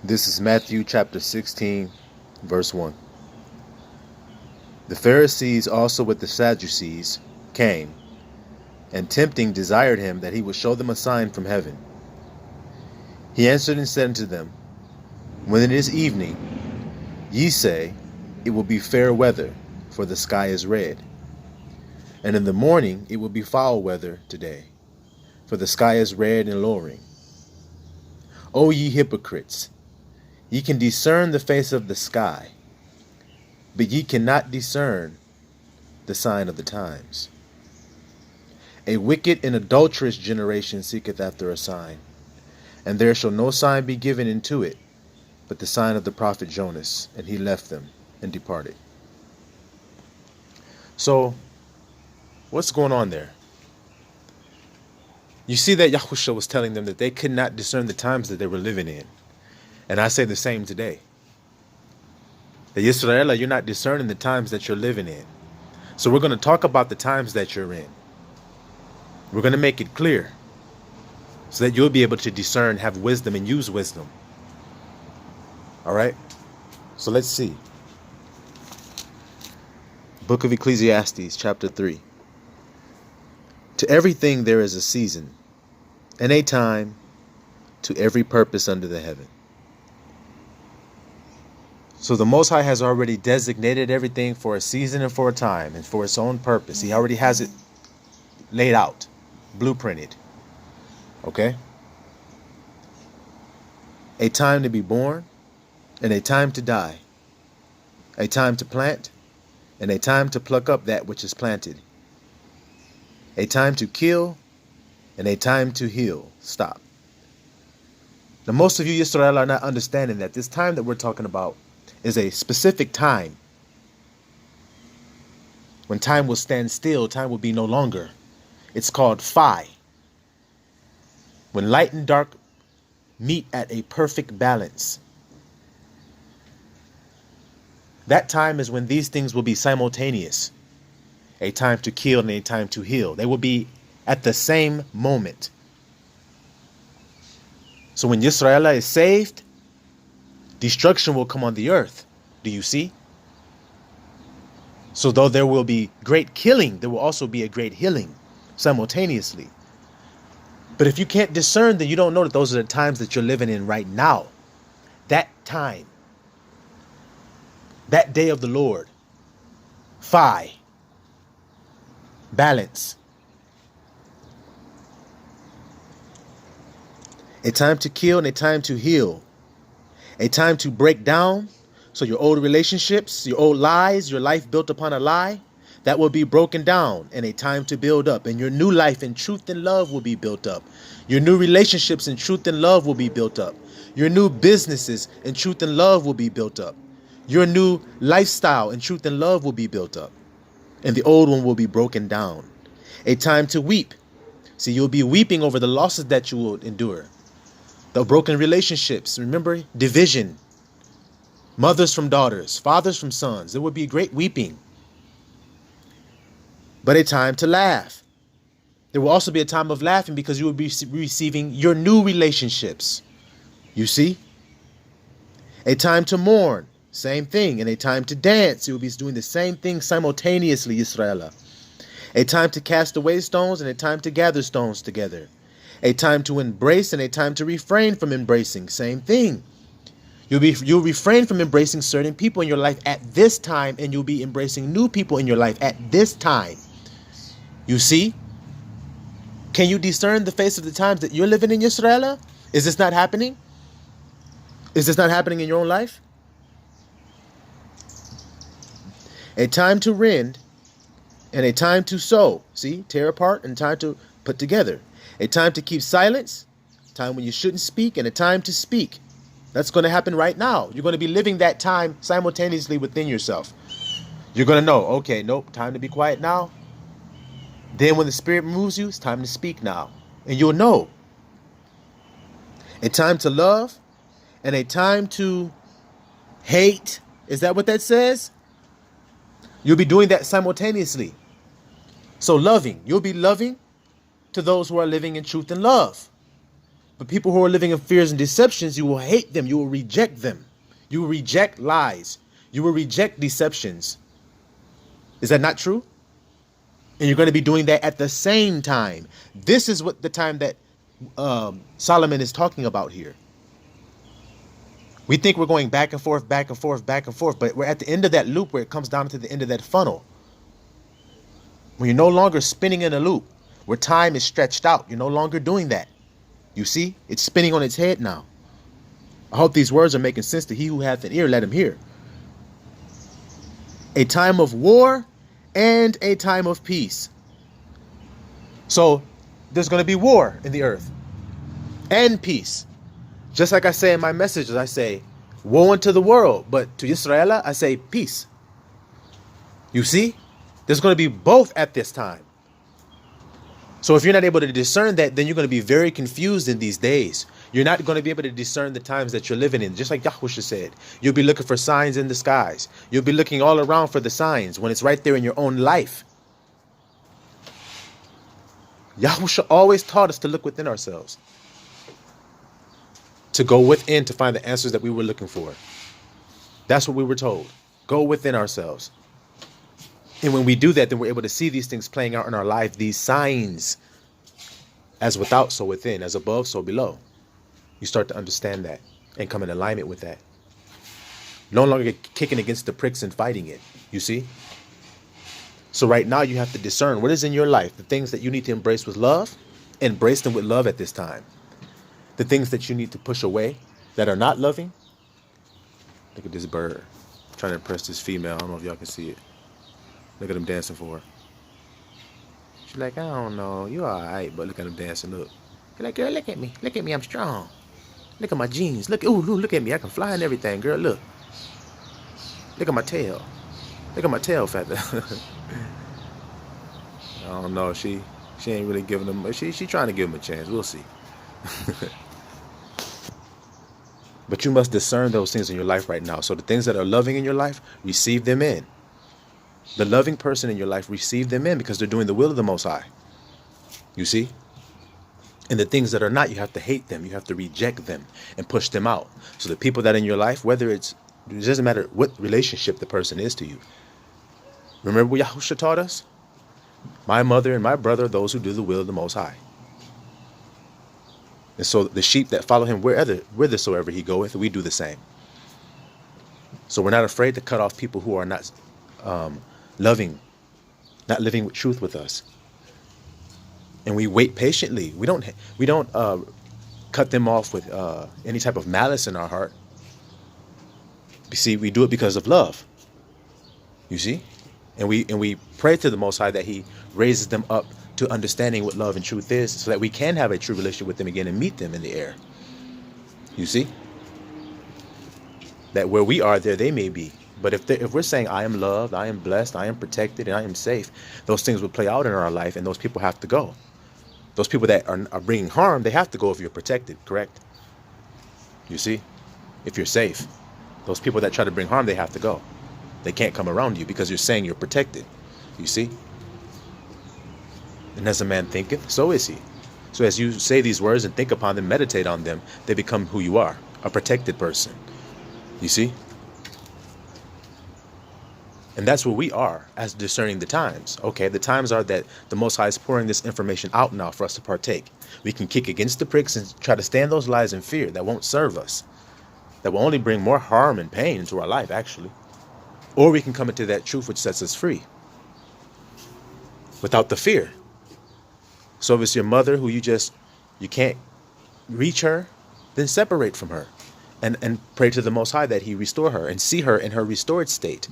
This is Matthew chapter 16, verse 1. The Pharisees also with the Sadducees came, and tempting desired him that he would show them a sign from heaven. He answered and said unto them, When it is evening, ye say, It will be fair weather, for the sky is red. And in the morning it will be foul weather today, for the sky is red and lowering. O ye hypocrites! Ye can discern the face of the sky, but ye cannot discern the sign of the times. A wicked and adulterous generation seeketh after a sign, and there shall no sign be given into it, but the sign of the prophet Jonas. And he left them and departed. So, what's going on there? You see that Yahushua was telling them that they could not discern the times that they were living in. And I say the same today. That Yisrael, you're not discerning the times that you're living in. So we're going to talk about the times that you're in. We're going to make it clear so that you'll be able to discern, have wisdom, and use wisdom. All right? So let's see. Book of Ecclesiastes, chapter 3. To everything there is a season, and a time to every purpose under the heaven. So the Most High has already designated everything for a season and for a time and for its own purpose. He already has it laid out, blueprinted. Okay? A time to be born and a time to die. A time to plant and a time to pluck up that which is planted. A time to kill and a time to heal. Stop. Now, most of you Yisrael are not understanding that this time that we're talking about is a specific time. When time will stand still, time will be no longer. It's called Phi. When light and dark meet at a perfect balance. That time is when these things will be simultaneous. A time to kill and a time to heal. They will be at the same moment. So when Yisrael is saved, destruction will come on the earth. Do you see? So though there will be great killing, there will also be a great healing simultaneously. But if you can't discern, then you don't know that those are the times that you're living in right now. That time. That day of the Lord. Phi. Balance. A time to kill and a time to heal. A time to break down. So your old relationships, your old lies, your life built upon a lie, that will be broken down. And a time to build up. And your new life in truth and love will be built up. Your new relationships in truth and love will be built up. Your new businesses in truth and love will be built up. Your new lifestyle in truth and love will be built up. And the old one will be broken down. A time to weep. See, you'll be weeping over the losses that you will endure. The broken relationships. Remember, division. Mothers from daughters, fathers from sons. There will be great weeping. But a time to laugh. There will also be a time of laughing because you will be receiving your new relationships. You see? A time to mourn. Same thing. And a time to dance. You will be doing the same thing simultaneously, Yisrael. A time to cast away stones and a time to gather stones together. A time to embrace and a time to refrain from embracing. Same thing. You'll refrain from embracing certain people in your life at this time, and you'll be embracing new people in your life at this time. You see? Can you discern the face of the times that you're living in, Yisrael? Is this not happening? Is this not happening in your own life? A time to rend and a time to sow. See? Tear apart and time to put together. A time to keep silence, time when you shouldn't speak, and a time to speak. That's going to happen right now. You're going to be living that time simultaneously within yourself. You're going to know, okay, nope, time to be quiet now. Then when the Spirit moves you, it's time to speak now. And you'll know. A time to love and a time to hate. Is that what that says? You'll be doing that simultaneously. So loving, you'll be loving to those who are living in truth and love. But people who are living in fears and deceptions, you will hate them. You will reject them. You will reject lies. You will reject deceptions. Is that not true? And you're going to be doing that at the same time. This is what the time that Solomon is talking about here. We think we're going back and forth, back and forth, back and forth, but we're at the end of that loop where it comes down to the end of that funnel. When you're no longer spinning in a loop, where time is stretched out, you're no longer doing that. You see, it's spinning on its head now. I hope these words are making sense to he who hath an ear, let him hear. A time of war and a time of peace. So there's going to be war in the earth and peace. Just like I say in my messages, I say, woe unto the world, but to Israel, I say peace. You see, there's going to be both at this time. So if you're not able to discern that, then you're going to be very confused in these days. You're not going to be able to discern the times that you're living in. Just like Yahusha said, you'll be looking for signs in the skies. You'll be looking all around for the signs when it's right there in your own life. Yahusha always taught us to look within ourselves, to go within to find the answers that we were looking for. That's what we were told. Go within ourselves. And when we do that, then we're able to see these things playing out in our life, these signs. As without, so within. As above, so below. You start to understand that and come in alignment with that. No longer kicking against the pricks and fighting it. You see? So right now you have to discern what is in your life. The things that you need to embrace with love. Embrace them with love at this time. The things that you need to push away that are not loving. Look at this bird. I'm trying to impress this female. I don't know if y'all can see it. Look at him dancing for her. She's like, I don't know. You all right, but look at him dancing. Look. He's like, girl, look at me. Look at me. I'm strong. Look at my jeans. Look, ooh, look at me. I can fly and everything, girl. Look. Look at my tail. Look at my tail feather. I don't know. She ain't really giving him. She trying to give him a chance. We'll see. But you must discern those things in your life right now. So the things that are loving in your life, receive them in. The loving person in your life, receive them in because they're doing the will of the Most High. You see? And the things that are not, you have to hate them. You have to reject them and push them out. So the people that are in your life, it doesn't matter what relationship the person is to you. Remember what Yahusha taught us? My mother and my brother are those who do the will of the Most High. And so the sheep that follow him whithersoever he goeth, we do the same. So we're not afraid to cut off people who are not loving, not living with truth with us. And we wait patiently. We don't cut them off with any type of malice in our heart. You see, we do it because of love. You see? And we pray to the Most High that he raises them up to understanding what love and truth is so that we can have a true relationship with them again and meet them in the air. You see? That where we are, there they may be. But if we're saying, I am loved, I am blessed, I am protected, and I am safe, those things will play out in our life, and those people have to go. Those people that are bringing harm, they have to go if you're protected, correct? You see? If you're safe. Those people that try to bring harm, they have to go. They can't come around you because you're saying you're protected. You see? And as a man thinketh, so is he. So as you say these words and think upon them, meditate on them, they become who you are, a protected person. You see? And that's where we are as discerning the times. Okay, the times are that the Most High is pouring this information out now for us to partake. We can kick against the pricks and try to stand those lies in fear that won't serve us, that will only bring more harm and pain into our life, actually. Or we can come into that truth which sets us free without the fear. So if it's your mother who you can't reach her, then separate from her and pray to the Most High that he restore her and see her in her restored state.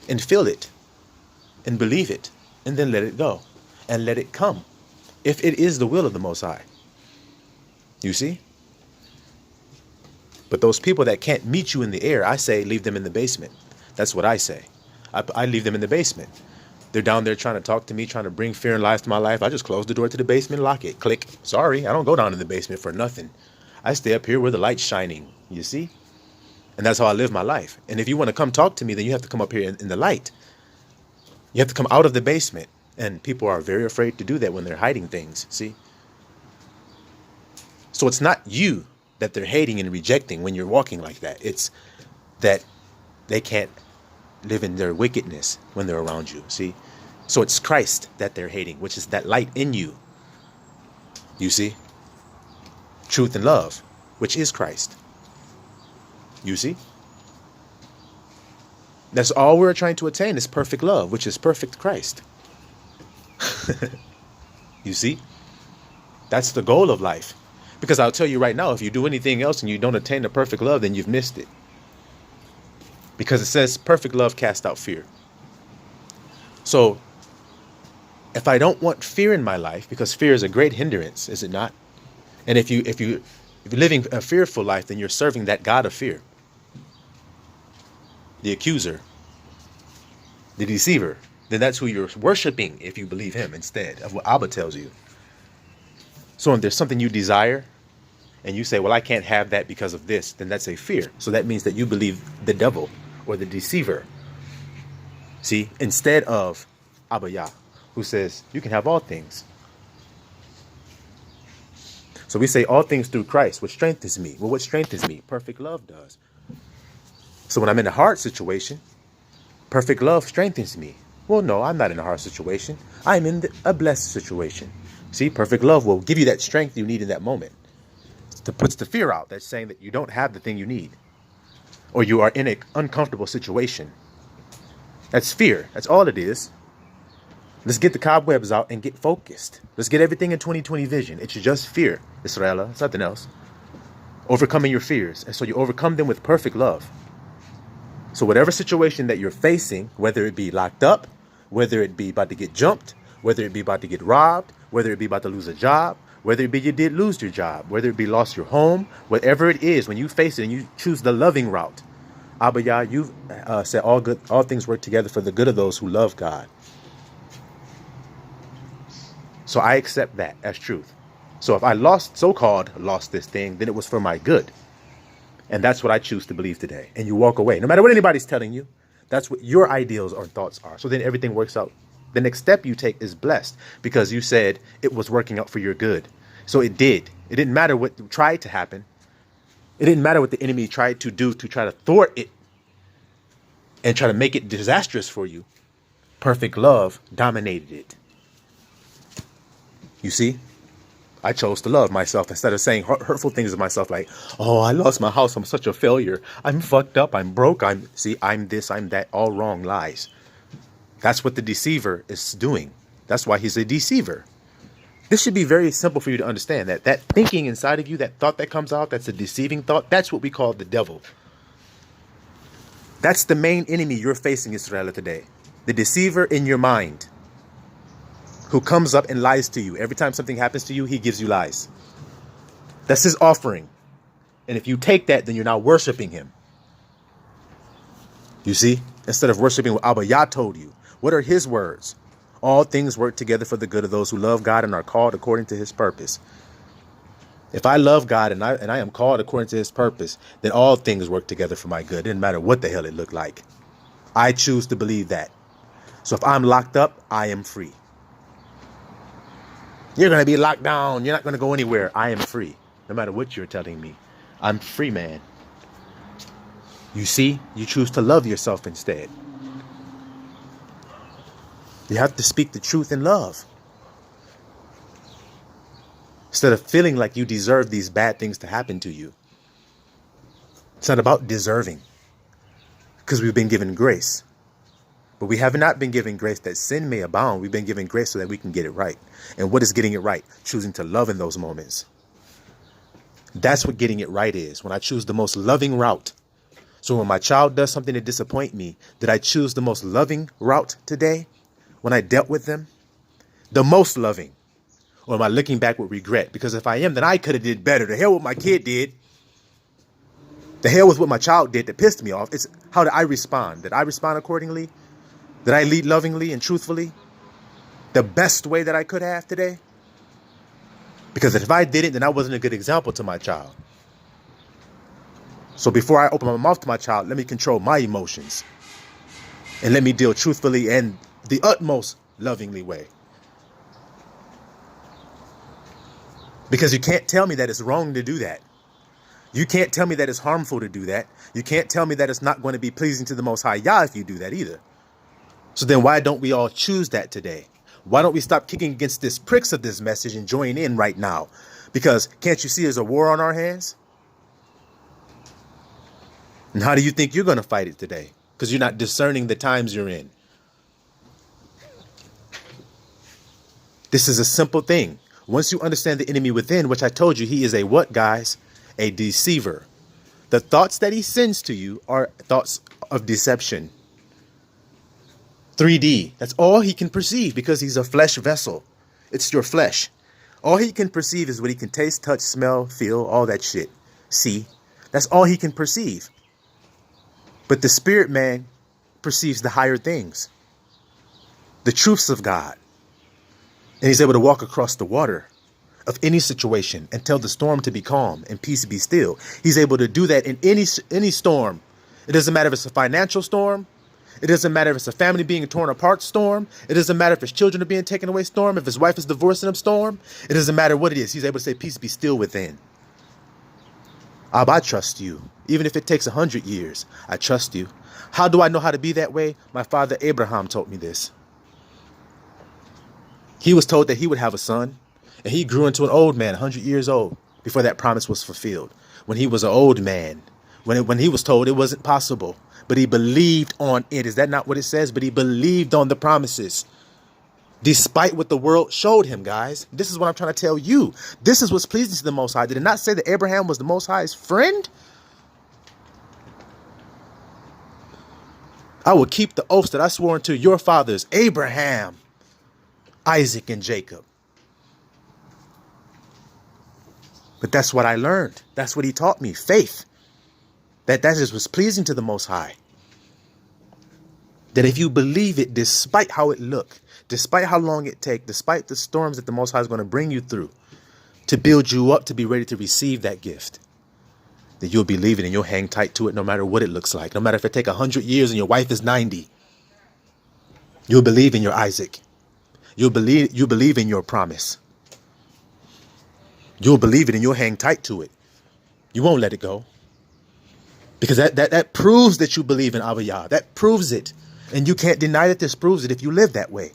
And feel it, and believe it, and then let it go, and let it come, if it is the will of the Most High. You see? But those people that can't meet you in the air, I say leave them in the basement. That's what I say. I leave them in the basement. They're down there trying to talk to me, trying to bring fear and lies to my life. I just close the door to the basement, lock it, click. Sorry, I don't go down in the basement for nothing. I stay up here where the light's shining, you see? And that's how I live my life. And if you want to come talk to me, then you have to come up here in the light. You have to come out of the basement. And people are very afraid to do that when they're hiding things, see? So it's not you that they're hating and rejecting when you're walking like that. It's that they can't live in their wickedness when they're around you. See? So it's Christ that they're hating, which is that light in you. You see? Truth and love, which is Christ. You see? That's all we're trying to attain is perfect love, which is perfect Christ. You see? That's the goal of life. Because I'll tell you right now, if you do anything else and you don't attain the perfect love, then you've missed it. Because it says perfect love casts out fear. So if I don't want fear in my life, because fear is a great hindrance, is it not? And if you're living a fearful life, then you're serving that God of fear. The accuser, the deceiver, then that's who you're worshiping if you believe him instead of what Abba tells you. So if there's something you desire and you say, well, I can't have that because of this, then that's a fear. So that means that you believe the devil or the deceiver. See, instead of Abba Yah, who says you can have all things. So we say all things through Christ, which strengthens me. Well, what strengthens me? Perfect love does. So when I'm in a hard situation, perfect love strengthens me. Well, no, I'm not in a hard situation. I'm in a blessed situation. See, perfect love will give you that strength you need in that moment. It puts the fear out. That's saying that you don't have the thing you need. Or you are in an uncomfortable situation. That's fear. That's all it is. Let's get the cobwebs out and get focused. Let's get everything in 2020 vision. It's just fear, Israela. It's nothing else. Overcoming your fears. And so you overcome them with perfect love. So whatever situation that you're facing, whether it be locked up, whether it be about to get jumped, whether it be about to get robbed, whether it be about to lose a job, whether it be you did lose your job, whether it be lost your home, whatever it is, when you face it and you choose the loving route, Abba Yah, you've said all things work together for the good of those who love God. So I accept that as truth. So if I so-called lost this thing, then it was for my good. And that's what I choose to believe today. And you walk away. No matter what anybody's telling you, that's what your ideals or thoughts are. So then everything works out. The next step you take is blessed because you said it was working out for your good. So it did. It didn't matter what tried to happen. It didn't matter what the enemy tried to do to try to thwart it and try to make it disastrous for you. Perfect love dominated it. You see? I chose to love myself instead of saying hurtful things to myself like, oh, I lost my house. I'm such a failure. I'm fucked up. I'm broke. I'm this, I'm that. All wrong lies. That's what the deceiver is doing. That's why he's a deceiver. This should be very simple for you to understand that thinking inside of you, that thought that comes out, that's a deceiving thought. That's what we call the devil. That's the main enemy you're facing, Israel, today. The deceiver in your mind, who comes up and lies to you. Every time something happens to you, he gives you lies. That's his offering. And if you take that, then you're now worshiping him. You see? Instead of worshiping what Abba Yah told you. What are his words? All things work together for the good of those who love God and are called according to his purpose. If I love God and I am called according to his purpose, then all things work together for my good. It doesn't matter what the hell it looked like. I choose to believe that. So if I'm locked up, I am free. You're going to be locked down. You're not going to go anywhere. I am free. No matter what you're telling me. I'm free, man. You see, you choose to love yourself instead. You have to speak the truth in love. Instead of feeling like you deserve these bad things to happen to you. It's not about deserving. Because we've been given grace. But we have not been given grace that sin may abound. We've been given grace so that we can get it right. And what is getting it right? Choosing to love in those moments. That's what getting it right is. When I choose the most loving route. So when my child does something to disappoint me, did I choose the most loving route today? When I dealt with them? The most loving. Or am I looking back with regret? Because if I am, then I could have did better. The hell what my kid did. The hell was what my child did that pissed me off. It's how did I respond? Did I respond accordingly? Did I lead lovingly and truthfully? The best way that I could have today? Because if I didn't, then I wasn't a good example to my child. So before I open my mouth to my child, let me control my emotions. And let me deal truthfully and the utmost lovingly way. Because you can't tell me that it's wrong to do that. You can't tell me that it's harmful to do that. You can't tell me that it's not going to be pleasing to the Most High Yah if you do that either. So then why don't we all choose that today? Why don't we stop kicking against this pricks of this message and join in right now? Because can't you see there's a war on our hands? And how do you think you're going to fight it today? Because you're not discerning the times you're in. This is a simple thing. Once you understand the enemy within, which I told you, he is a what, guys? A deceiver. The thoughts that he sends to you are thoughts of deception. 3D. That's all he can perceive because he's a flesh vessel. It's your flesh. All he can perceive is what he can taste, touch, smell, feel, all that shit. See? That's all he can perceive. But the spirit man perceives the higher things. The truths of God. And he's able to walk across the water of any situation and tell the storm to be calm and peace be still. He's able to do that in any storm. It doesn't matter if it's a financial storm. It doesn't matter if it's a family being torn apart storm. It doesn't matter if his children are being taken away storm. If his wife is divorcing him storm. It doesn't matter what it is. He's able to say peace be still within. I trust you. Even if it takes 100 years, I trust you. How do I know how to be that way? My father Abraham told me this. He was told that he would have a son, and he grew into an old man, 100 years old, before that promise was fulfilled. When he was an old man, when he was told it wasn't possible, but he believed on it. Is that not what it says? But he believed on the promises, despite what the world showed him, guys. This is what I'm trying to tell you. This is what's pleasing to the Most High. Did it not say that Abraham was the Most High's friend? I will keep the oaths that I swore unto your fathers, Abraham, Isaac, and Jacob. But that's what I learned. That's what he taught me. Faith. That just was pleasing to the Most High. That if you believe it, despite how it look, despite how long it take, despite the storms that the Most High is going to bring you through to build you up to be ready to receive that gift, that you'll believe it and you'll hang tight to it no matter what it looks like. No matter if it take 100 years and your wife is 90. You'll believe in your Isaac. You believe in your promise. You'll believe it and you'll hang tight to it. You won't let it go. Because that proves that you believe in Abba Yah. That proves it. And you can't deny that this proves it if you live that way.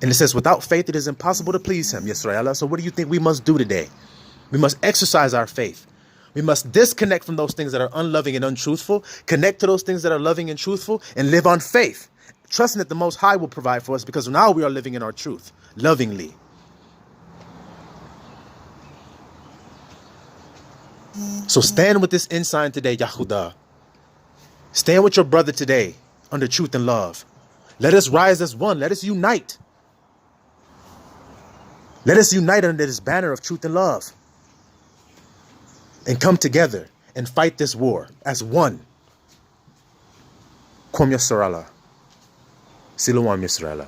And it says, without faith, it is impossible to please him. Yes, Rayallah. So what do you think we must do today? We must exercise our faith. We must disconnect from those things that are unloving and untruthful, connect to those things that are loving and truthful, and live on faith, trusting that the Most High will provide for us because now we are living in our truth, lovingly. So stand with this ensign today, Yahudah. Stand with your brother today under truth and love. Let us rise as one. Let us unite. Let us unite under this banner of truth and love. And come together and fight this war as one. Kom Yisrael. Siluam Yisrael.